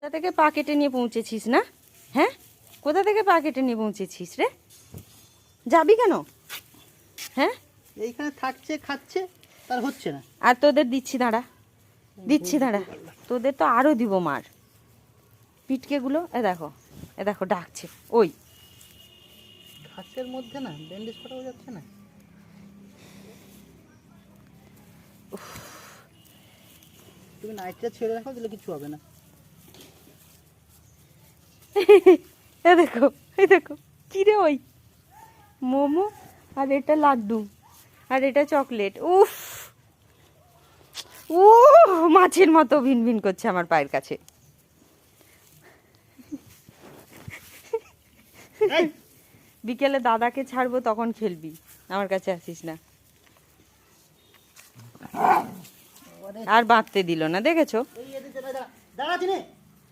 কোথা থেকে পা কেটে নিয়ে পৌঁছেছিস না? হ্যাঁ, কোথা থেকে পা কেটে নিয়ে পৌঁছেছিস রে? যাবি কেন? হ্যাঁ, এইখানে থাকছে খাচ্ছে তার হচ্ছে না। আর তোদের দিচ্ছি, দাঁড়া দিচ্ছি, দাঁড়া, তোদের তো আরও দিব মার। পিটকেগুলো এ দেখো ডাকছে। ওই ঘাসের মধ্যে না ব্যান্ডেজ করাও যাচ্ছে না। তুমি নাইটটা ছেড়ে রাখো, দিলে কিছু হবে না। এই দেখো কি রে, ওই মোমো, আর এটা লাড্ডু, আর এটা চকলেট। উফ, ও মাছের মতো ভিনভিন করছে আমার পায়ের কাছে। বিকেলে দাদাকে ছাড়বো, তখন খেলবি, আমার কাছে আসিস না। আর বাঁধতে দিল না, দেখেছো? দাঁড়া চিনে